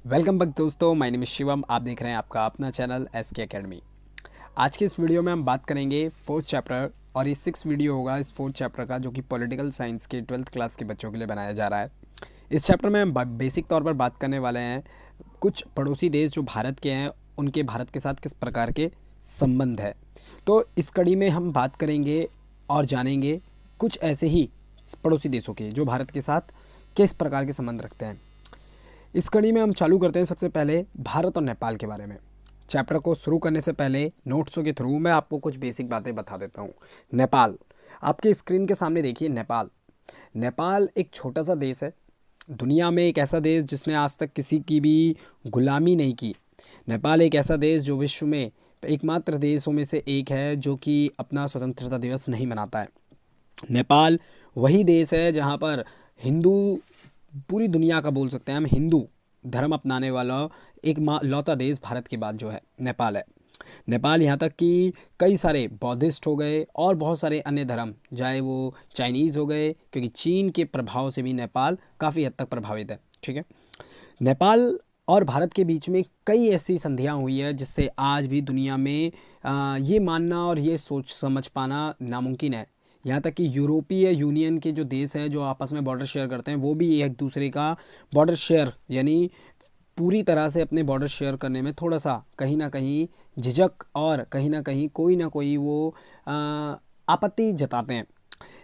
Welcome back दोस्तों, my name is Shivam. आप देख रहे हैं आपका अपना चैनल एसके एकेडमी। आज के इस वीडियो में हम बात करेंगे फोर्थ चैप्टर और ये 6 वीडियो होगा इस फोर्थ चैप्टर का, जो कि पॉलिटिकल साइंस के 12th क्लास के बच्चों के लिए बनाया जा रहा है। इस चैप्टर में हम बेसिक तौर पर बात करने वाले हैं कुछ पड़ोसी देश जो भारत के हैं, उनके भारत के साथ किस प्रकार के संबंध है। तो इस कड़ी में हम बात करेंगे और जानेंगे कुछ ऐसे ही पड़ोसी देशों के जो भारत के साथ किस प्रकार के संबंध रखते हैं। इस कड़ी में हम चालू करते हैं सबसे पहले भारत और नेपाल के बारे में। चैप्टर को शुरू करने से पहले नोट्सों के थ्रू मैं आपको कुछ बेसिक बातें बता देता हूँ। नेपाल, आपके स्क्रीन के सामने देखिए। नेपाल नेपाल एक छोटा सा देश है, दुनिया में एक ऐसा देश जिसने आज तक किसी की भी गुलामी नहीं की। नेपाल एक ऐसा देश जो विश्व में एकमात्र देशों में से एक है जो कि अपना स्वतंत्रता दिवस नहीं मनाता है। नेपाल वही देश है जहाँ पर हिंदू, पूरी दुनिया का बोल सकते हैं हम, हिंदू धर्म अपनाने वाला एक लौता देश भारत के बाद जो है नेपाल है। नेपाल यहाँ तक कि कई सारे बौद्धिस्ट हो गए और बहुत सारे अन्य धर्म, चाहे वो चाइनीज़ हो गए, क्योंकि चीन के प्रभाव से भी नेपाल काफ़ी हद तक प्रभावित है। ठीक है, नेपाल और भारत के बीच में कई ऐसी संधियाँ हुई है जिससे आज भी दुनिया में ये मानना और ये सोच समझ पाना नामुमकिन है। यहाँ तक कि यूरोपीय यूनियन के जो देश हैं जो आपस में बॉर्डर शेयर करते हैं, वो भी एक दूसरे का बॉर्डर शेयर यानी पूरी तरह से अपने बॉर्डर शेयर करने में थोड़ा सा कहीं ना कहीं झिझक और कहीं ना कोई वो आपत्ति जताते हैं।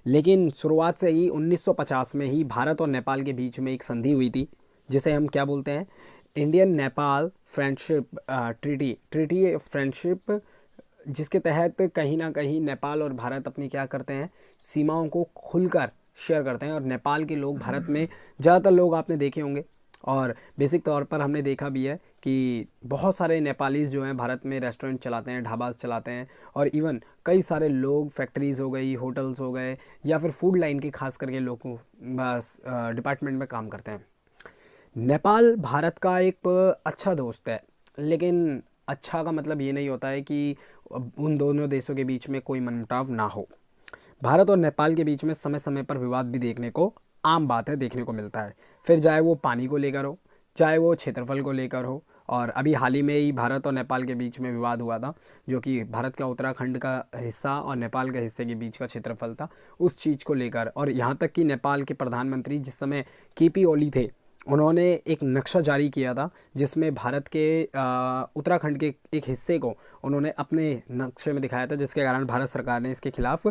लेकिन शुरुआत से ही 1950 में ही भारत और नेपाल के बीच में एक संधि हुई थी, जिसे हम क्या बोलते हैं, Indian Nepal friendship treaty, treaty friendship, जिसके तहत कहीं ना कहीं नेपाल और भारत अपनी क्या करते हैं, सीमाओं को खुलकर शेयर करते हैं। और नेपाल के लोग भारत में ज़्यादातर लोग आपने देखे होंगे और बेसिक तौर पर हमने देखा भी है कि बहुत सारे नेपालीज़ जो हैं भारत में रेस्टोरेंट चलाते हैं, ढाबा चलाते हैं, और इवन कई सारे लोग फैक्ट्रीज़ हो गई, होटल्स हो गए, या फिर फूड लाइन के खास करके लोगों बस डिपार्टमेंट में काम करते हैं। नेपाल भारत का एक अच्छा दोस्त है, लेकिन अच्छा का मतलब ये नहीं होता है कि उन दोनों देशों के बीच में कोई मनमुटाव ना हो। भारत और नेपाल के बीच में समय समय पर विवाद भी देखने को आम बात है, देखने को मिलता है। फिर चाहे वो पानी को लेकर हो, चाहे वो क्षेत्रफल को लेकर हो। और अभी हाल ही में ही भारत और नेपाल के बीच में विवाद हुआ था, जो कि भारत का उत्तराखंड का हिस्सा और नेपाल के हिस्से के बीच का क्षेत्रफल था, उस चीज़ को लेकर। और यहाँ तक कि नेपाल के प्रधानमंत्री जिस समय केपी ओली थे, उन्होंने एक नक्शा जारी किया था जिसमें भारत के उत्तराखंड के एक हिस्से को उन्होंने अपने नक्शे में दिखाया था, जिसके कारण भारत सरकार ने इसके खिलाफ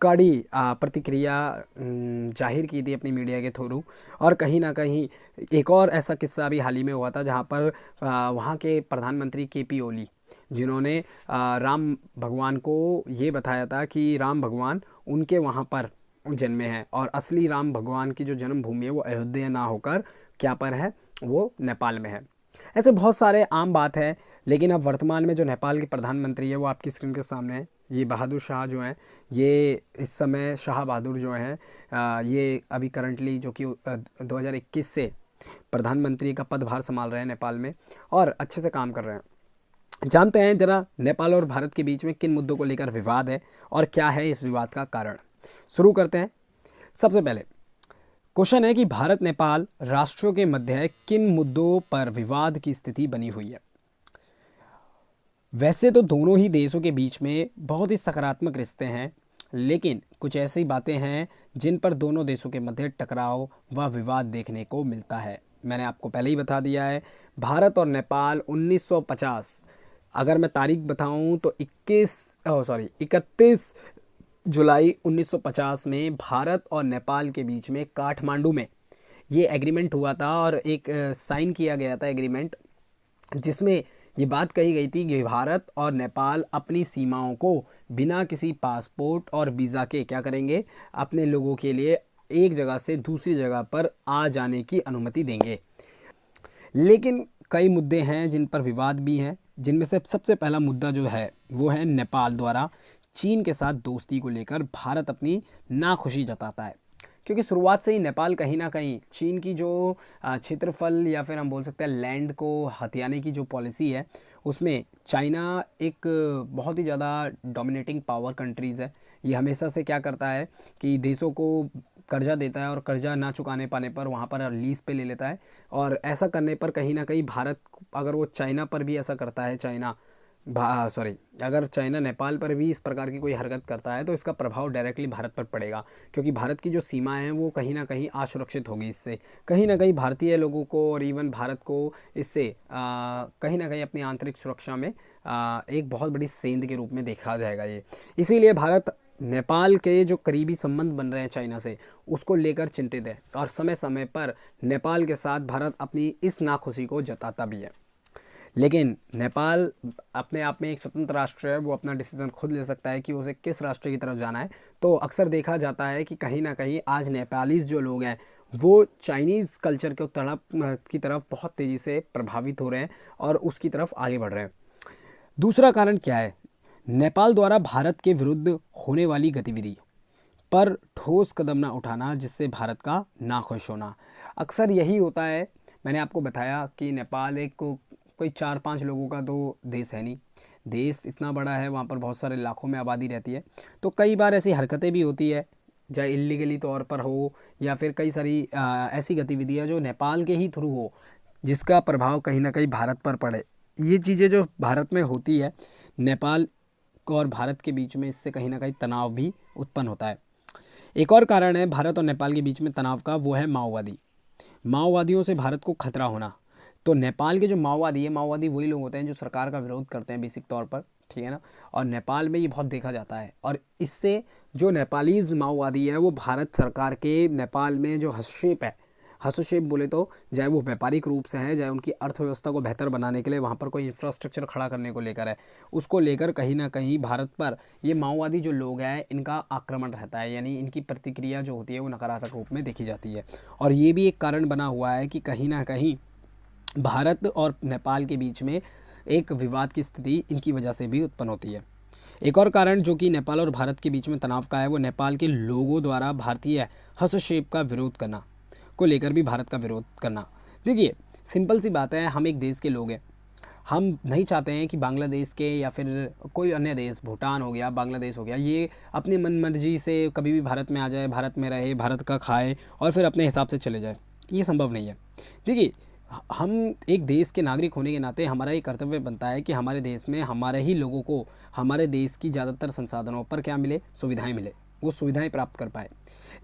कड़ी प्रतिक्रिया जाहिर की थी अपनी मीडिया के थ्रू। और कहीं ना कहीं एक और ऐसा किस्सा भी हाल ही में हुआ था जहाँ पर वहाँ के प्रधानमंत्री केपी ओली, जिन्होंने राम भगवान को ये बताया था कि राम भगवान उनके वहाँ पर जन्मे हैं और असली राम भगवान की जो जन्मभूमि है वो अयोध्या ना होकर क्या पर है, वो नेपाल में है। ऐसे बहुत सारे आम बात है। लेकिन अब वर्तमान में जो नेपाल के प्रधानमंत्री है वो आपकी स्क्रीन के सामने है। ये बहादुर शाह जो हैं, ये इस समय शाह बहादुर जो हैं, ये अभी करंटली जो कि 2021 से प्रधानमंत्री का पदभार संभाल रहे हैं नेपाल में और अच्छे से काम कर रहे हैं। जानते हैं जरा नेपाल और भारत के बीच में किन मुद्दों को लेकर विवाद है और क्या है इस विवाद का कारण। शुरू करते हैं। सबसे पहले क्वेश्चन है कि भारत नेपाल राष्ट्रों के मध्य किन मुद्दों पर विवाद की स्थिति बनी हुई है। वैसे तो दोनों ही देशों के बीच में बहुत ही सकारात्मक रिश्ते हैं, लेकिन कुछ ऐसी बातें हैं जिन पर दोनों देशों के मध्य टकराव व विवाद देखने को मिलता है। मैंने आपको पहले ही बता दिया है, भारत और नेपाल 1950, अगर मैं तारीख बताऊं तो 31 जुलाई 1950 में भारत और नेपाल के बीच में काठमांडू में ये एग्रीमेंट हुआ था और एक साइन किया गया था एग्रीमेंट, जिसमें ये बात कही गई थी कि भारत और नेपाल अपनी सीमाओं को बिना किसी पासपोर्ट और वीज़ा के क्या करेंगे, अपने लोगों के लिए एक जगह से दूसरी जगह पर आ जाने की अनुमति देंगे। लेकिन कई मुद्दे हैं जिन पर विवाद भी हैं, जिनमें से सबसे पहला मुद्दा जो है वो है नेपाल द्वारा चीन के साथ दोस्ती को लेकर भारत अपनी नाखुशी जताता है। क्योंकि शुरुआत से ही नेपाल कहीं ना कहीं चीन की जो क्षेत्रफल या फिर हम बोल सकते हैं लैंड को हथियाने की जो पॉलिसी है, उसमें चाइना एक बहुत ही ज़्यादा डोमिनेटिंग पावर कंट्रीज़ है। ये हमेशा से क्या करता है कि देशों को कर्जा देता है और कर्जा ना चुकाने पाने पर वहाँ पर लीज पे ले लेता है। और ऐसा करने पर कहीं ना कहीं भारत, अगर वो चाइना पर भी ऐसा करता है, अगर चाइना नेपाल पर भी इस प्रकार की कोई हरकत करता है तो इसका प्रभाव डायरेक्टली भारत पर पड़ेगा, क्योंकि भारत की जो सीमाएं हैं वो कहीं ना कहीं असुरक्षित होगी। इससे कहीं ना कहीं भारतीय लोगों को और इवन भारत को इससे कहीं ना कहीं अपनी आंतरिक सुरक्षा में एक बहुत बड़ी सेंध के रूप में देखा जाएगा ये। इसीलिए भारत नेपाल के जो करीबी संबंध बन रहे हैं चाइना से, उसको लेकर चिंतित है और समय समय पर नेपाल के साथ भारत अपनी इस नाखुशी को जताता भी है। लेकिन नेपाल अपने आप में एक स्वतंत्र राष्ट्र है, वो अपना डिसीजन खुद ले सकता है कि उसे किस राष्ट्र की तरफ जाना है। तो अक्सर देखा जाता है कि कहीं ना कहीं आज नेपालीज जो लोग हैं वो चाइनीज़ कल्चर के की तरफ बहुत तेज़ी से प्रभावित हो रहे हैं और उसकी तरफ आगे बढ़ रहे हैं। दूसरा कारण क्या है? नेपाल द्वारा भारत के विरुद्ध होने वाली गतिविधि पर ठोस कदम ना उठाना, जिससे भारत का नाखुश होना। अक्सर यही होता है। मैंने आपको बताया कि नेपाल एक कोई 4-5 लोगों का तो देश है नहीं, देश इतना बड़ा है, वहाँ पर बहुत सारे लाखों में आबादी रहती है। तो कई बार ऐसी हरकतें भी होती है, चाहे इलीगली तौर पर हो या फिर कई सारी ऐसी गतिविधियाँ जो नेपाल के ही थ्रू हो, जिसका प्रभाव कहीं ना कहीं भारत पर पड़े। ये चीज़ें जो भारत में होती है, नेपाल और भारत के बीच में, इससे कहीं ना कहीं तनाव भी उत्पन्न होता है। एक और कारण है भारत और नेपाल के बीच में तनाव का, वो है माओवादियों से भारत को खतरा होना। तो नेपाल के जो माओवादी वही लोग होते हैं जो सरकार का विरोध करते हैं बेसिक तौर पर, ठीक है ना। और नेपाल में ये बहुत देखा जाता है और इससे जो नेपालीज माओवादी है वो भारत सरकार के नेपाल में जो हस्तक्षेप बोले तो चाहे वो व्यापारिक रूप से है, चाहे उनकी अर्थव्यवस्था को बेहतर बनाने के लिए वहाँ पर कोई इंफ्रास्ट्रक्चर खड़ा करने को लेकर है, उसको लेकर कहीं ना कहीं भारत पर ये माओवादी जो लोग हैं इनका आक्रमण रहता है, यानी इनकी प्रतिक्रिया जो होती है वो नकारात्मक रूप में देखी जाती है। और ये भी एक कारण बना हुआ है कि कहीं ना कहीं भारत और नेपाल के बीच में एक विवाद की स्थिति इनकी वजह से भी उत्पन्न होती है। एक और कारण जो कि नेपाल और भारत के बीच में तनाव का है, वो नेपाल के लोगों द्वारा भारतीय हस्तक्षेप का विरोध करना को लेकर भी भारत का विरोध करना। देखिए सिंपल सी बात है, हम एक देश के लोग हैं, हम नहीं चाहते हैं कि बांग्लादेश के या फिर कोई अन्य देश, भूटान हो गया, बांग्लादेश हो गया, ये अपनी मन मर्जी से कभी भी भारत में आ जाए, भारत में रहे, भारत का खाए और फिर अपने हिसाब से चले जाए। ये संभव नहीं है। देखिए हम एक देश के नागरिक होने के नाते हमारा ये कर्तव्य बनता है कि हमारे देश में हमारे ही लोगों को हमारे देश की ज़्यादातर संसाधनों पर क्या मिले, सुविधाएं मिले, वो सुविधाएं प्राप्त कर पाए।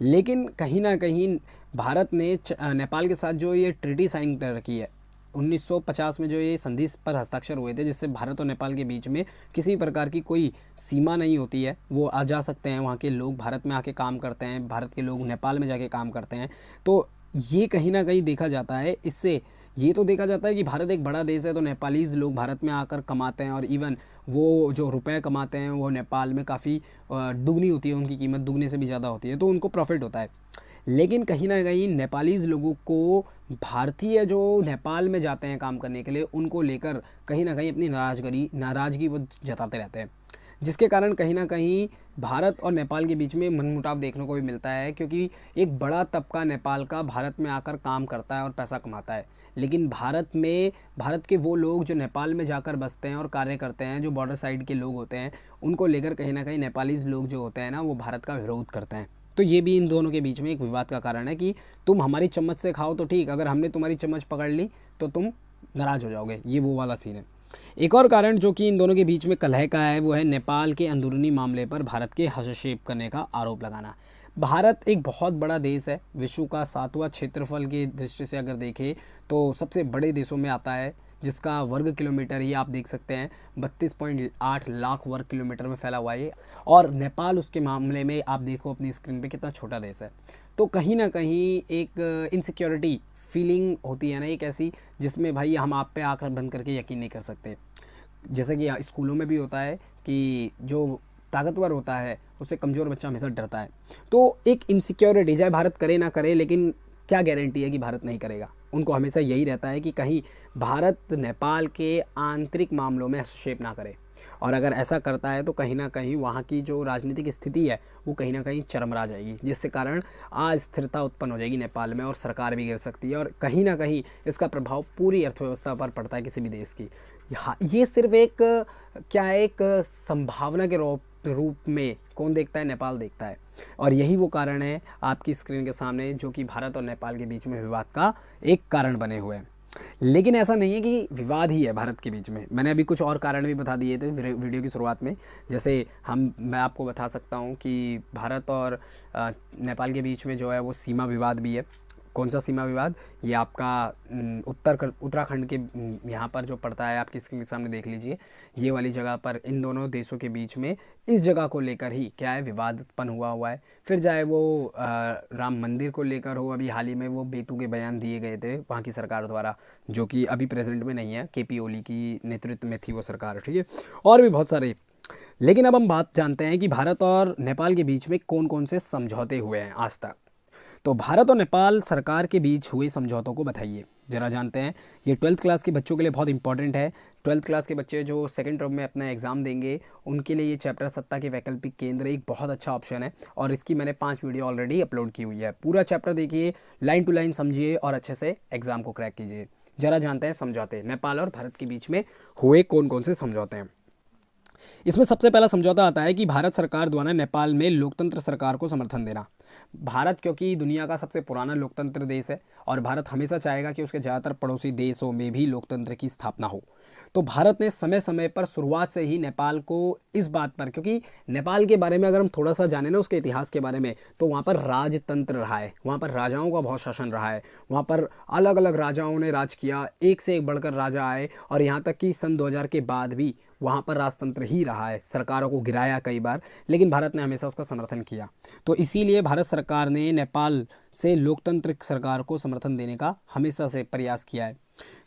लेकिन कहीं ना कहीं भारत ने नेपाल के साथ जो ये ट्रीटी साइन कर रखी है 1950 में, जो ये संधि पर हस्ताक्षर हुए थे, जिससे भारत और नेपाल के बीच में किसी प्रकार की कोई सीमा नहीं होती है, वो आ जा सकते हैं, वहाँ के लोग भारत में आके काम करते हैं, भारत के लोग नेपाल में जाके काम करते हैं। तो ये कहीं ना कहीं देखा जाता है, इससे ये तो देखा जाता है कि भारत एक बड़ा देश है तो नेपालीज लोग भारत में आकर कमाते हैं और इवन वो जो रुपए कमाते हैं वो नेपाल में काफ़ी दुगनी होती है, उनकी कीमत दुगने से भी ज़्यादा होती है, तो उनको प्रॉफिट होता है। लेकिन कहीं ना कहीं नेपालीज लोगों को भारतीय जो नेपाल में जाते हैं काम करने के लिए, उनको लेकर कहीं ना कहीं अपनी नाराज़गी वो जताते रहते हैं, जिसके कारण कहीं ना कहीं भारत और नेपाल के बीच में मनमुटाव देखने को भी मिलता है, क्योंकि एक बड़ा तबका नेपाल का भारत में आकर काम करता है और पैसा कमाता है, लेकिन भारत के वो लोग जो नेपाल में जाकर बसते हैं और कार्य करते हैं, जो बॉर्डर साइड के लोग होते हैं, उनको लेकर कहीं ना कहीं नेपालीज लोग जो होते हैं ना, वो भारत का विरोध करते हैं। तो ये भी इन दोनों के बीच में एक विवाद का कारण है कि तुम हमारी चम्मच से खाओ तो ठीक, अगर हमने तुम्हारी चम्मच पकड़ ली तो तुम नाराज़ हो जाओगे, ये वो वाला सीन है। एक और कारण जो कि इन दोनों के बीच में कलह का है, वो है नेपाल के अंदरूनी मामले पर भारत के हस्तक्षेप करने का आरोप लगाना। भारत एक बहुत बड़ा देश है, विश्व का 7वां क्षेत्रफल की दृष्टि से अगर देखें तो सबसे बड़े देशों में आता है, जिसका वर्ग किलोमीटर ही आप देख सकते हैं 32.8 लाख वर्ग किलोमीटर में फैला हुआ है। और नेपाल उसके मामले में आप देखो अपनी स्क्रीन पे कितना छोटा देश है। तो कहीं ना कहीं एक इनसिक्योरिटी फीलिंग होती है ना, एक ऐसी जिसमें भाई हम आप पे आंख बंद करके यकीन नहीं कर सकते। जैसे कि स्कूलों में भी होता है कि जो ताकतवर होता है उससे कमज़ोर बच्चा हमेशा डरता है। तो एक इनसिक्योरिटी, चाहे भारत करे ना करे, लेकिन क्या गारंटी है कि भारत नहीं करेगा। उनको हमेशा यही रहता है कि कहीं भारत नेपाल के आंतरिक मामलों में हस्तक्षेप ना करे, और अगर ऐसा करता है तो कहीं ना कहीं वहाँ की जो राजनीतिक स्थिति है वो कहीं ना कहीं चरमरा जाएगी, जिससे कारण अस्थिरता उत्पन्न हो जाएगी नेपाल में और सरकार भी गिर सकती है, और कहीं ना कहीं इसका प्रभाव पूरी अर्थव्यवस्था पर पड़ता है किसी भी देश की। ये सिर्फ एक संभावना के रूप में कौन देखता है? नेपाल देखता है। और यही वो कारण है आपकी स्क्रीन के सामने जो कि भारत और नेपाल के बीच में विवाद का एक कारण बने हुए हैं। लेकिन ऐसा नहीं है कि विवाद ही है भारत के बीच में, मैंने अभी कुछ और कारण भी बता दिए थे वीडियो की शुरुआत में। जैसे मैं आपको बता सकता हूँ कि भारत और नेपाल के बीच में जो है वो सीमा विवाद भी है। कौन सा सीमा विवाद? ये आपका उत्तराखंड के यहाँ पर जो पड़ता है, आपकी स्क्रीन के सामने देख लीजिए, ये वाली जगह पर इन दोनों देशों के बीच में इस जगह को लेकर ही क्या है, विवाद उत्पन्न हुआ है। फिर चाहे वो राम मंदिर को लेकर हो, अभी हाल ही में वो बेतुके बयान दिए गए थे वहाँ की सरकार द्वारा, जो कि अभी प्रेजेंट में नहीं है, केपी ओली की नेतृत्व में थी वो सरकार, ठीक है, और भी बहुत सारे। लेकिन अब हम बात जानते हैं कि भारत और नेपाल के बीच में कौन कौन से समझौते हुए हैं आज तक। तो भारत और नेपाल सरकार के बीच हुए समझौतों को बताइए, ज़रा जानते हैं। ये 12th क्लास के बच्चों के लिए बहुत इंपॉर्टेंट है। 12th क्लास के बच्चे जो सेकंड टर्म में अपना एग्ज़ाम देंगे, उनके लिए ये चैप्टर सत्ता के वैकल्पिक केंद्र एक बहुत अच्छा ऑप्शन है। और इसकी मैंने 5 वीडियो ऑलरेडी अपलोड की हुई है। पूरा चैप्टर देखिए, लाइन टू लाइन समझिए और अच्छे से एग्ज़ाम को क्रैक कीजिए। ज़रा जानते हैं समझौते, नेपाल और भारत के बीच में हुए कौन कौन से समझौते हैं। इसमें सबसे पहला समझौता आता है कि भारत सरकार द्वारा नेपाल में लोकतंत्र सरकार को समर्थन देना। भारत क्योंकि दुनिया का सबसे पुराना लोकतंत्र देश है और भारत हमेशा चाहेगा कि उसके ज़्यादातर पड़ोसी देशों में भी लोकतंत्र की स्थापना हो। तो भारत ने समय समय पर शुरुआत से ही नेपाल को इस बात पर, क्योंकि नेपाल के बारे में अगर हम थोड़ा सा जाने ना उसके इतिहास के बारे में, तो वहाँ पर राजतंत्र रहा है, वहाँ पर राजाओं का बहुत शासन रहा है, वहाँ पर अलग अलग राजाओं ने राज किया, एक से एक बढ़कर राजा आए, और यहाँ तक कि सन 2000 के बाद भी वहाँ पर राजतंत्र ही रहा है। सरकारों को गिराया कई बार, लेकिन भारत ने हमेशा उसका समर्थन किया। तो इसीलिए भारत सरकार ने नेपाल से लोकतंत्र सरकार को समर्थन देने का हमेशा से प्रयास किया है।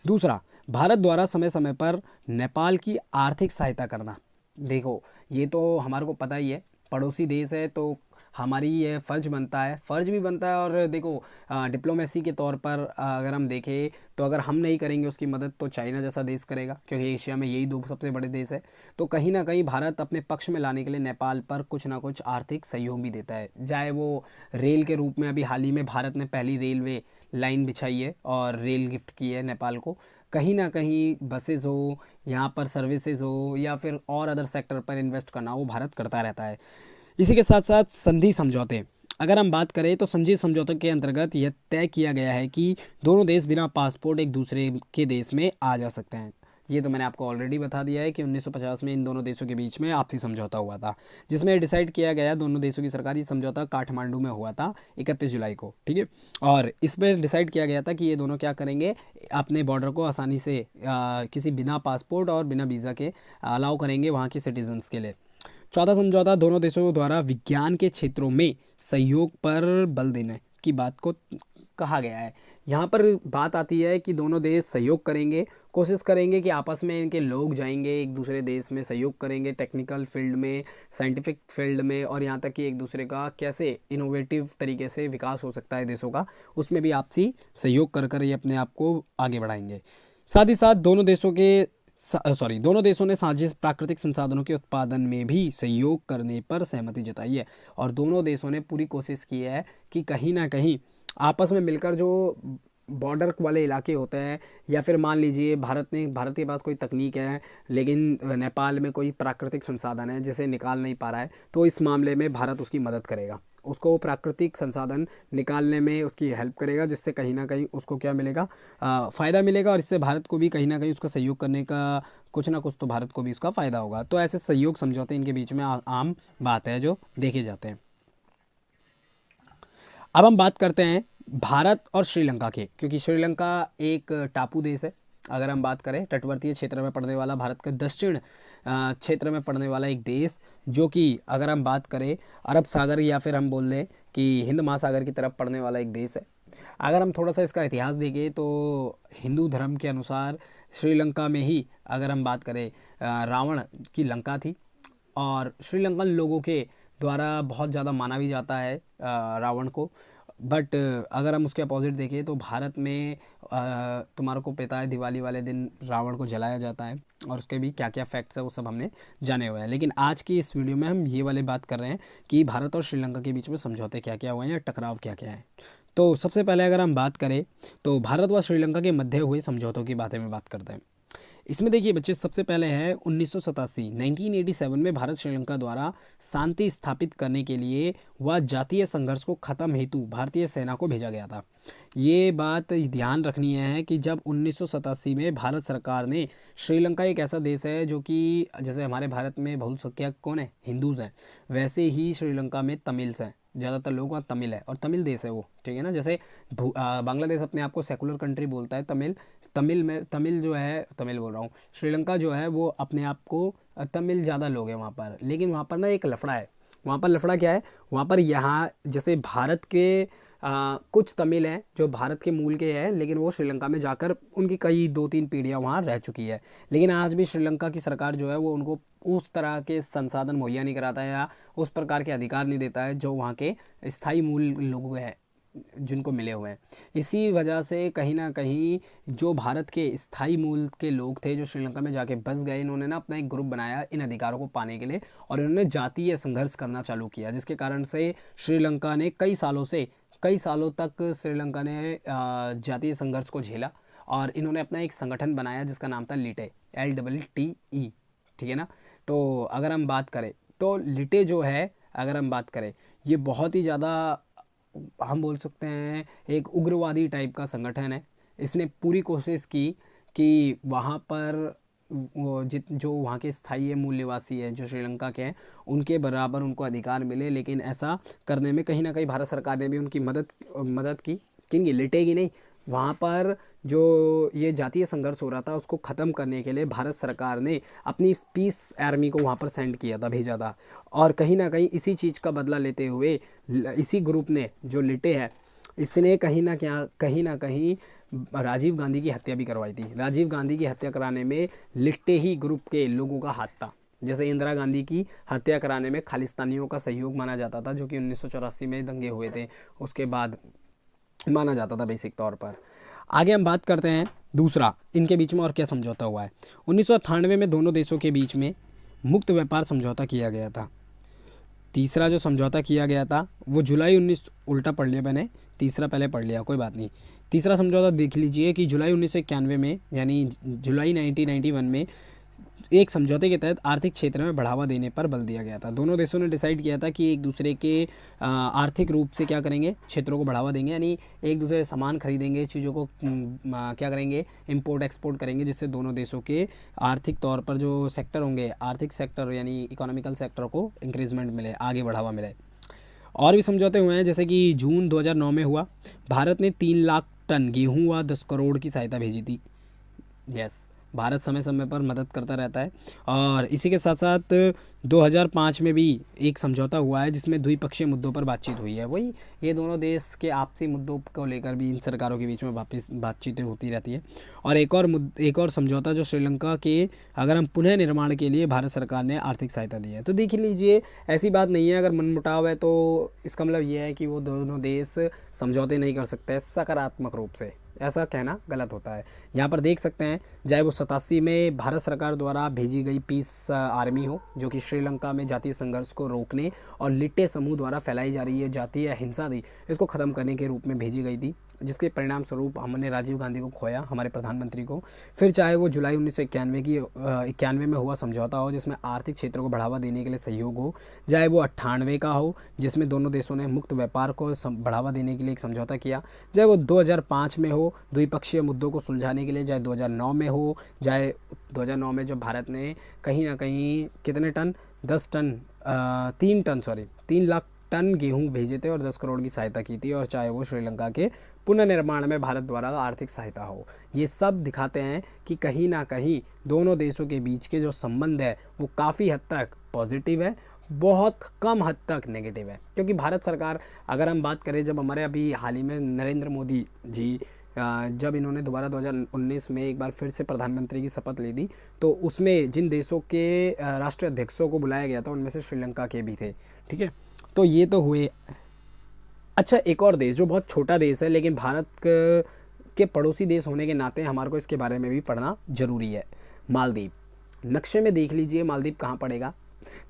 दूसरा, भारत द्वारा समय समय पर नेपाल की आर्थिक सहायता करना। देखो, ये तो हमारे को पता ही है, पड़ोसी देश है तो हमारी ये फ़र्ज बनता है, फ़र्ज भी बनता है। और देखो, डिप्लोमेसी के तौर पर अगर हम देखें तो अगर हम नहीं करेंगे उसकी मदद, तो चाइना जैसा देश करेगा, क्योंकि एशिया में यही 2 सबसे बड़े देश है। तो कहीं ना कहीं भारत अपने पक्ष में लाने के लिए नेपाल पर कुछ ना कुछ आर्थिक सहयोग भी देता है, चाहे वो रेल के रूप में। अभी हाल ही में भारत ने पहली रेलवे लाइन बिछाई है और रेल गिफ्ट की है नेपाल को। कहीं ना कहीं बसेज़ हो, यहाँ पर सर्विसेज हो, या फिर और अदर सेक्टर पर इन्वेस्ट करना, वो भारत करता रहता है। इसी के साथ साथ संधि समझौते, अगर हम बात करें तो संधि समझौते के अंतर्गत यह तय किया गया है कि दोनों देश बिना पासपोर्ट एक दूसरे के देश में आ जा सकते हैं। ये तो मैंने आपको ऑलरेडी बता दिया है कि 1950 में इन दोनों देशों के बीच में आपसी समझौता हुआ था, जिसमें डिसाइड किया गया दोनों देशों की सरकारी समझौता काठमांडू में हुआ था 31 जुलाई को, ठीक है। और इसमें डिसाइड किया गया था कि ये दोनों क्या करेंगे, अपने बॉर्डर को आसानी से किसी बिना पासपोर्ट और बिना वीज़ा के अलाउ करेंगे वहाँ के सिटीजन्स के लिए। चौथा समझौता, दोनों देशों द्वारा विज्ञान के क्षेत्रों में सहयोग पर बल देने की बात को कहा गया है। यहाँ पर बात आती है कि दोनों देश सहयोग करेंगे, कोशिश करेंगे कि आपस में इनके लोग जाएंगे एक दूसरे देश में, सहयोग करेंगे टेक्निकल फील्ड में, साइंटिफिक फील्ड में, और यहाँ तक कि एक दूसरे का कैसे इनोवेटिव तरीके से विकास हो सकता है देशों का, उसमें भी आपसी सहयोग कर कर ये अपने आप को आगे बढ़ाएंगे। साथ ही साथ दोनों देशों ने साझे प्राकृतिक संसाधनों के उत्पादन में भी सहयोग करने पर सहमति जताई है। और दोनों देशों ने पूरी कोशिश की है कि कहीं ना कहीं आपस में मिलकर जो बॉर्डर वाले इलाके होते हैं, या फिर मान लीजिए भारत के पास कोई तकनीक है लेकिन नेपाल में कोई प्राकृतिक संसाधन है जिसे निकाल नहीं पा रहा है, तो इस मामले में भारत उसकी मदद करेगा, उसको प्राकृतिक संसाधन निकालने में उसकी हेल्प करेगा, जिससे कहीं ना कहीं उसको क्या मिलेगा, फ़ायदा मिलेगा। और इससे भारत को भी कहीं ना कहीं उसका सहयोग करने का कुछ ना कुछ तो भारत को भी उसका फ़ायदा होगा। तो ऐसे सहयोग समझौते इनके बीच में आम बात है जो देखे जाते हैं। अब हम बात करते हैं भारत और श्रीलंका के, क्योंकि श्रीलंका एक टापू देश है। अगर हम बात करें तटवर्तीय क्षेत्र में पड़ने वाला, भारत का दक्षिण क्षेत्र में पड़ने वाला एक देश, जो कि अगर हम बात करें अरब सागर या फिर हम बोल लें कि हिंद महासागर की तरफ पड़ने वाला एक देश है। अगर हम थोड़ा सा इसका इतिहास देखें तो हिंदू धर्म के अनुसार श्रीलंका में ही अगर हम बात करें रावण की लंका थी, और श्रीलंकन लोगों के द्वारा बहुत ज़्यादा माना भी जाता है रावण को। बट अगर हम उसके अपोजिट देखें तो भारत में तुम्हारे को पता है दिवाली वाले दिन रावण को जलाया जाता है, और उसके भी क्या क्या फैक्ट्स है वो सब हमने जाने हुए हैं। लेकिन आज की इस वीडियो में हम ये वाले बात कर रहे हैं कि भारत और श्रीलंका के बीच में समझौते क्या क्या हुए हैं या टकराव क्या क्या है। तो सबसे पहले अगर हम बात करें तो भारत व श्रीलंका के मध्य हुए समझौतों की बातें में बात करते हैं। इसमें देखिए बच्चे, सबसे पहले है 1987 में भारत श्रीलंका द्वारा शांति स्थापित करने के लिए व जातीय संघर्ष को खत्म हेतु भारतीय सेना को भेजा गया था। ये बात ध्यान रखनी है कि जब 1987 में भारत सरकार ने, श्रीलंका एक ऐसा देश है जो कि जैसे हमारे भारत में बहुसंख्यक कौन है, हिंदूज़ हैं, वैसे ही श्रीलंका में तमिल्स हैं, ज़्यादातर लोगों का तमिल है और तमिल देश है वो, ठीक है ना। जैसे बांग्लादेश अपने आप को सेकुलर कंट्री बोलता है, तमिल जो है, तमिल बोल रहा हूँ, श्रीलंका जो है वो अपने आप को तमिल ज़्यादा लोग हैं वहाँ पर। लेकिन वहाँ पर ना एक लफड़ा है। वहाँ पर लफड़ा क्या है, वहाँ पर यहाँ जैसे भारत के कुछ तमिल हैं जो भारत के मूल के हैं, लेकिन वो श्रीलंका में जाकर उनकी कई 2-3 पीढ़ियाँ वहाँ रह चुकी है। लेकिन आज भी श्रीलंका की सरकार जो है वो उनको उस तरह के संसाधन मुहैया नहीं कराता है या उस प्रकार के अधिकार नहीं देता है जो वहाँ के स्थायी मूल लोग हैं जिनको मिले हुए हैं। इसी वजह से कहीं ना कहीं जो भारत के स्थायी मूल के लोग थे जो श्रीलंका में जाके बस गए, इन्होंने ना अपना एक ग्रुप बनाया इन अधिकारों को पाने के लिए और इन्होंने जातीय संघर्ष करना चालू किया, जिसके कारण से श्रीलंका ने कई सालों तक श्रीलंका ने जातीय संघर्ष को झेला और इन्होंने अपना एक संगठन बनाया जिसका नाम था लिटे, LTTE, ठीक है ना। तो अगर हम बात करें तो लिटे जो है, अगर हम बात करें, ये बहुत ही ज़्यादा हम बोल सकते हैं एक उग्रवादी टाइप का संगठन है। इसने पूरी कोशिश की कि वहाँ पर जो वहाँ के स्थायी मूल निवासी हैं जो श्रीलंका के हैं उनके बराबर उनको अधिकार मिले, लेकिन ऐसा करने में कहीं ना कहीं भारत सरकार ने भी उनकी मदद की। किनकी? लिटे की नहीं। वहाँ पर जो ये जातीय संघर्ष हो रहा था उसको ख़त्म करने के लिए भारत सरकार ने अपनी पीस आर्मी को वहाँ पर सेंड किया था, भेजा था। और कहीं ना कहीं इसी चीज़ का बदला लेते हुए इसी ग्रुप ने, जो लिटे है, इसने कहीं ना कहीं राजीव गांधी की हत्या भी करवाई थी। राजीव गांधी की हत्या कराने में लिट्टे ही ग्रुप के लोगों का हाथ था। जैसे इंदिरा गांधी की हत्या कराने में खालिस्तानियों का सहयोग माना जाता था, जो कि 1984 में दंगे हुए थे, उसके बाद माना जाता था बेसिक तौर पर। आगे हम बात करते हैं दूसरा, इनके बीच में और क्या समझौता हुआ है। 1998 में दोनों देशों के बीच में मुक्त व्यापार समझौता किया गया था। तीसरा जो समझौता किया गया था वो जुलाई 19, उल्टा पढ़ लिया मैंने, तीसरा पहले पढ़ लिया, कोई बात नहीं। तीसरा समझौता देख लीजिए कि जुलाई 1991 में, यानी जुलाई 1991 में एक समझौते के तहत आर्थिक क्षेत्र में बढ़ावा देने पर बल दिया गया था। दोनों देशों ने डिसाइड किया था कि एक दूसरे के आर्थिक रूप से क्या करेंगे, क्षेत्रों को बढ़ावा देंगे, यानी एक दूसरे से सामान खरीदेंगे, चीज़ों को क्या करेंगे, इंपोर्ट एक्सपोर्ट करेंगे, जिससे दोनों देशों के आर्थिक तौर पर जो सेक्टर होंगे, आर्थिक सेक्टर यानी इकोनॉमिकल सेक्टर को इंक्रीजमेंट मिले, आगे बढ़ावा मिले। और भी समझौते हुए हैं, जैसे कि जून 2009 में हुआ, भारत ने 3 लाख टन गेहूँ व 10 करोड़ की सहायता भेजी थी। यस, भारत समय समय पर मदद करता रहता है। और इसी के साथ साथ 2005 में भी एक समझौता हुआ है जिसमें द्विपक्षीय मुद्दों पर बातचीत हुई है। वही ये दोनों देश के आपसी मुद्दों को लेकर भी इन सरकारों के बीच में वापस बातचीतें होती रहती है। और एक और समझौता जो श्रीलंका के अगर हम पुनः निर्माण के लिए भारत सरकार ने आर्थिक सहायता दी है। तो देख लीजिए, ऐसी बात नहीं है अगर मनमुटाव है तो इसका मतलब ये है कि वो दोनों देश समझौते नहीं कर सकते सकारात्मक रूप से, ऐसा कहना गलत होता है। यहाँ पर देख सकते हैं, चाहे वो 87 में भारत सरकार द्वारा भेजी गई पीस आर्मी हो, जो कि श्रीलंका में जातीय संघर्ष को रोकने और लिट्टे समूह द्वारा फैलाई जा रही है जातीय हिंसा थी, इसको ख़त्म करने के रूप में भेजी गई थी, जिसके परिणाम स्वरूप हमने राजीव गांधी को खोया, हमारे प्रधानमंत्री को। फिर चाहे वो जुलाई 1991 में हुआ समझौता हो जिसमें आर्थिक क्षेत्रों को बढ़ावा देने के लिए सहयोग हो, चाहे वो 98 का हो जिसमें दोनों देशों ने मुक्त व्यापार को बढ़ावा देने के लिए एक समझौता किया, चाहे वो 2005 में हो द्विपक्षीय मुद्दों को सुलझाने के लिए, चाहे 2009 में हो, चाहे 2009 में जब भारत ने कहीं ना कहीं कितने टन, 3 लाख टन गेहूं भेजे थे और 10 करोड़ की सहायता की थी, और चाहे वो श्रीलंका के पुनर्निर्माण में भारत द्वारा आर्थिक सहायता हो। ये सब दिखाते हैं कि कहीं ना कहीं दोनों देशों के बीच के जो संबंध है वो काफ़ी हद तक पॉजिटिव है, बहुत कम हद तक नेगेटिव है। क्योंकि भारत सरकार, अगर हम बात करें, जब हमारे अभी हाल ही में नरेंद्र मोदी जी जब इन्होंने दोबारा 2019 में एक बार फिर से प्रधानमंत्री की शपथ ली थी, तो उसमें जिन देशों के राष्ट्रीय अध्यक्षों को बुलाया गया था उनमें से श्रीलंका के भी थे, ठीक है। तो ये तो हुए। अच्छा, एक और देश जो बहुत छोटा देश है लेकिन भारत के पड़ोसी देश होने के नाते हमारे को इसके बारे में भी पढ़ना ज़रूरी है, मालदीव। नक्शे में देख लीजिए मालदीव कहाँ पड़ेगा।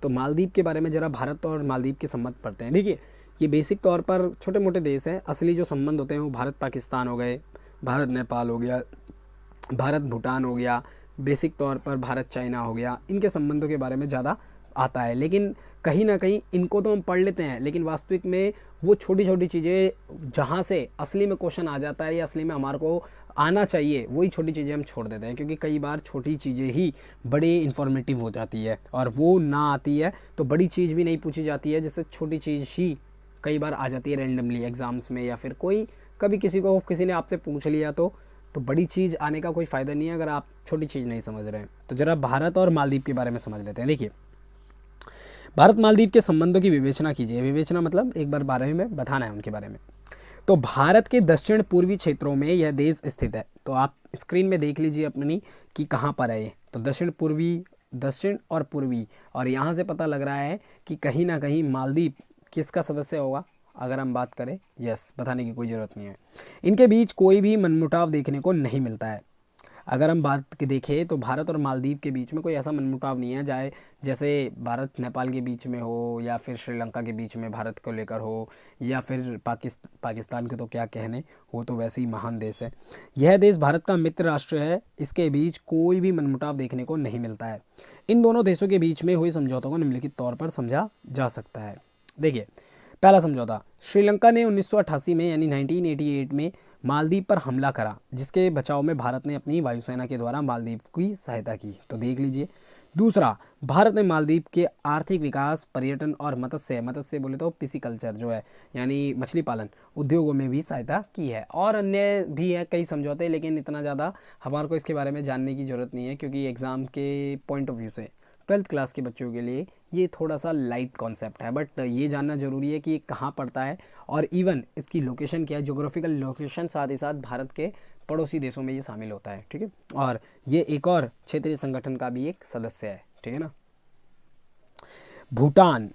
तो मालदीव के बारे में ज़रा भारत और मालदीव के संबंध पढ़ते हैं। देखिए, ये बेसिक तौर पर छोटे मोटे देश हैं, असली जो संबंध होते हैं वो भारत पाकिस्तान हो गए, भारत नेपाल हो गया, भारत भूटान हो गया, बेसिक तौर पर भारत चाइना हो गया, इनके संबंधों के बारे में ज़्यादा आता है। लेकिन कहीं ना कहीं इनको तो हम पढ़ लेते हैं, लेकिन वास्तविक में वो छोटी छोटी चीज़ें जहाँ से असली में क्वेश्चन आ जाता है या असली में हमारे को आना चाहिए, वही छोटी चीज़ें हम छोड़ देते हैं, क्योंकि कई बार छोटी चीज़ें ही बड़ी इन्फॉर्मेटिव हो जाती है और वो ना आती है तो बड़ी चीज़ भी नहीं पूछी जाती है, जिससे छोटी चीज़ ही कई बार आ जाती है रैंडमली एग्ज़ाम्स में, या फिर कोई कभी किसी ने आपसे पूछ लिया तो बड़ी चीज़ आने का कोई फ़ायदा नहीं है अगर आप छोटी चीज़ नहीं समझ रहे हैं। तो ज़रा भारत और मालदीव के बारे में समझ लेते हैं। देखिए, भारत मालदीव के संबंधों की विवेचना कीजिए। विवेचना मतलब एक बार बारे में बताना है उनके बारे में। तो भारत के दक्षिण पूर्वी क्षेत्रों में यह देश स्थित है। तो आप स्क्रीन में देख लीजिए अपनी कि कहाँ पर है ये। तो दक्षिण और पूर्वी, और यहाँ से पता लग रहा है कि कहीं ना कहीं मालदीव किसका सदस्य होगा अगर हम बात करें। यस, बताने की कोई ज़रूरत नहीं है। इनके बीच कोई भी मनमुटाव देखने को नहीं मिलता है। अगर हम बात की देखें तो भारत और मालदीव के बीच में कोई ऐसा मनमुटाव नहीं है, चाहे जैसे भारत नेपाल के बीच में हो, या फिर श्रीलंका के बीच में भारत को लेकर हो, या फिर पाकिस्तान के तो क्या कहने, वो तो वैसे ही महान देश है। यह देश भारत का मित्र राष्ट्र है। इसके बीच कोई भी मनमुटाव देखने को नहीं मिलता है। इन दोनों देशों के बीच में हुए समझौतों को निम्नलिखित तौर पर समझा जा सकता है। देखिए, पहला समझौता, श्रीलंका ने 1988 में यानी 1988 में मालदीव पर हमला करा, जिसके बचाव में भारत ने अपनी वायुसेना के द्वारा मालदीव की सहायता की। तो देख लीजिए। दूसरा, भारत ने मालदीव के आर्थिक विकास, पर्यटन और मत्स्य बोले तो पिसीकल्चर जो है यानी मछली पालन उद्योगों में भी सहायता की है। और अन्य भी है कई समझौते, लेकिन इतना ज़्यादा हमारे को इसके बारे में जानने की ज़रूरत नहीं है, क्योंकि एग्ज़ाम के पॉइंट ऑफ व्यू से 12th क्लास के बच्चों के लिए ये थोड़ा सा लाइट कॉन्सेप्ट है, बट ये जानना ज़रूरी है कि ये कहाँ पड़ता है और इवन इसकी लोकेशन क्या है, जोग्राफिकल लोकेशन, साथ ही साथ भारत के पड़ोसी देशों में ये शामिल होता है। ठीक है, और ये एक और क्षेत्रीय संगठन का भी एक सदस्य है। ठीक है ना। भूटान,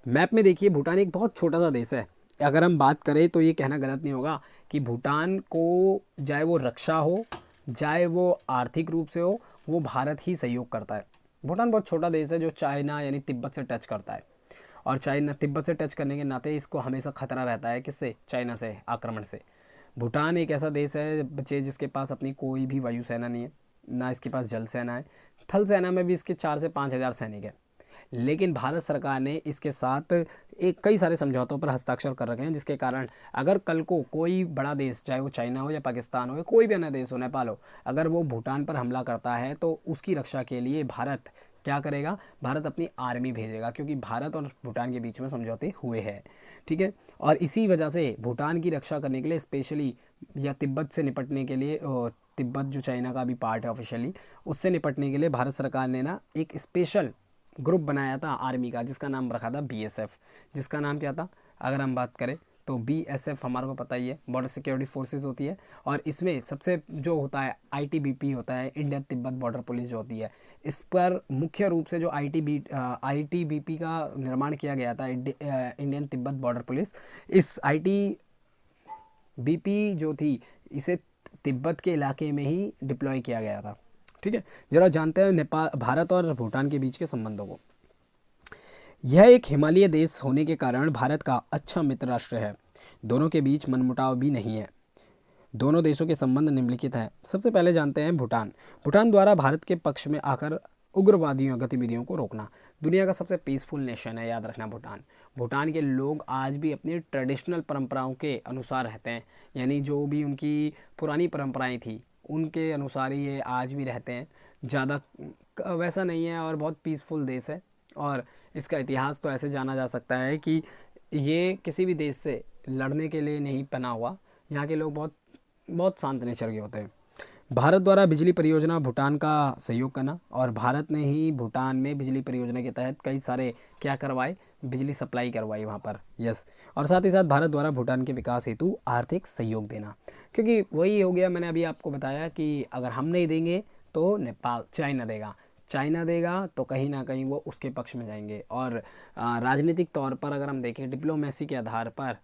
मैप में देखिए, भूटान एक बहुत छोटा सा देश है। अगर हम बात करें तो ये कहना गलत नहीं होगा कि भूटान को चाहे वो रक्षा हो, चाहे वो आर्थिक रूप से हो, वो भारत ही सहयोग करता है। भूटान बहुत छोटा देश है जो चाइना यानी तिब्बत से टच करता है, और चाइना तिब्बत से टच करने के नाते इसको हमेशा खतरा रहता है किससे, चाइना से, आक्रमण से। भूटान एक ऐसा देश है बच्चे जिसके पास अपनी कोई भी वायुसेना नहीं है, ना इसके पास जल सेना है। थल सेना में भी इसके 4 से 5 हज़ार सैनिक है। लेकिन भारत सरकार ने इसके साथ एक कई सारे समझौतों पर हस्ताक्षर कर रखे हैं, जिसके कारण अगर कल को कोई बड़ा देश, चाहे वो चाइना हो या पाकिस्तान हो या कोई भी अन्य देश हो, नेपाल हो, अगर वो भूटान पर हमला करता है तो उसकी रक्षा के लिए भारत क्या करेगा, भारत अपनी आर्मी भेजेगा, क्योंकि भारत और भूटान के बीच में समझौते हुए हैं। ठीक है, और इसी वजह से भूटान की रक्षा करने के लिए स्पेशली, या तिब्बत से निपटने के लिए, तिब्बत जो चाइना का भी पार्ट है ऑफिशियली, उससे निपटने के लिए भारत सरकार ने ना एक स्पेशल ग्रुप बनाया था आर्मी का, जिसका नाम रखा था BSF। जिसका नाम क्या था, अगर हम बात करें तो BSF हमारे को पता ही है, बॉर्डर सिक्योरिटी फोर्सेस होती है। और इसमें सबसे जो होता है ITBP होता है, इंडियन तिब्बत बॉर्डर पुलिस जो होती है, इस पर मुख्य रूप से जो ITBP का निर्माण किया गया था, इंडियन तिब्बत बॉर्डर पुलिस। इस ITBP जो थी, इसे तिब्बत के इलाके में ही डिप्लॉय किया गया था। ठीक है, जरा जानते हैं भारत और भूटान के बीच के संबंधों को। यह एक हिमालय देश होने के कारण भारत का अच्छा मित्र राष्ट्र है। दोनों के बीच मनमुटाव भी नहीं है। दोनों देशों के संबंध निम्नलिखित हैं। सबसे पहले जानते हैं भूटान। भूटान द्वारा भारत के पक्ष में आकर उग्रवादियों गतिविधियों को रोकना। दुनिया का सबसे पीसफुल नेशन है, याद रखना भूटान। भूटान के लोग आज भी अपनी ट्रेडिशनल परंपराओं के अनुसार रहते हैं, यानी जो भी उनकी पुरानी परंपराएं थी उनके अनुसार ही ये आज भी रहते हैं। ज़्यादा वैसा नहीं है, और बहुत पीसफुल देश है। और इसका इतिहास तो ऐसे जाना जा सकता है कि ये किसी भी देश से लड़ने के लिए नहीं बना हुआ। यहाँ के लोग बहुत बहुत शांत नेचर के होते हैं। भारत द्वारा बिजली परियोजना भूटान का सहयोग करना, और भारत ने ही भूटान में बिजली परियोजना के तहत कई सारे क्या करवाए, बिजली सप्लाई करवाई वहाँ पर। यस, और साथ ही साथ भारत द्वारा भूटान के विकास हेतु आर्थिक सहयोग देना, क्योंकि वही हो गया, मैंने अभी आपको बताया कि अगर हम नहीं देंगे तो नेपाल, चाइना देगा तो कहीं ना कहीं वो उसके पक्ष में जाएंगे। और राजनीतिक तौर पर अगर हम देखें, डिप्लोमेसी के आधार पर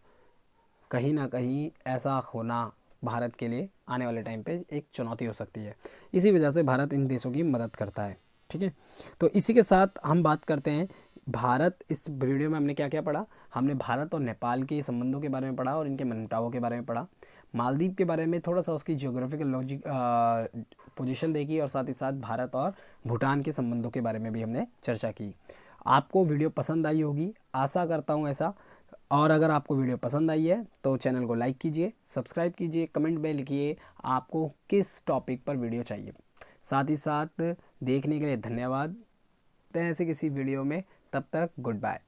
कहीं ना कहीं ऐसा होना भारत के लिए आने वाले टाइम पे एक चुनौती हो सकती है। इसी वजह से भारत इन देशों की मदद करता है। ठीक है, तो इसी के साथ हम बात करते हैं भारत। इस वीडियो में हमने क्या क्या पढ़ा, हमने भारत और नेपाल के संबंधों के बारे में पढ़ा और इनके मनमुटावों के बारे में पढ़ा। मालदीव के बारे में थोड़ा सा उसकी जियोग्राफिकल लॉजिक पोजीशन देखी और साथ ही साथ भारत और भूटान के संबंधों के बारे में भी हमने चर्चा की। आपको वीडियो पसंद आई होगी, आशा करता हूँ ऐसा। और अगर आपको वीडियो पसंद आई है तो चैनल को लाइक कीजिए, सब्सक्राइब कीजिए, कमेंट में लिखिए आपको किस टॉपिक पर वीडियो चाहिए। साथ ही साथ देखने के लिए धन्यवाद। ऐसे किसी वीडियो में, तब तक गुड बाय।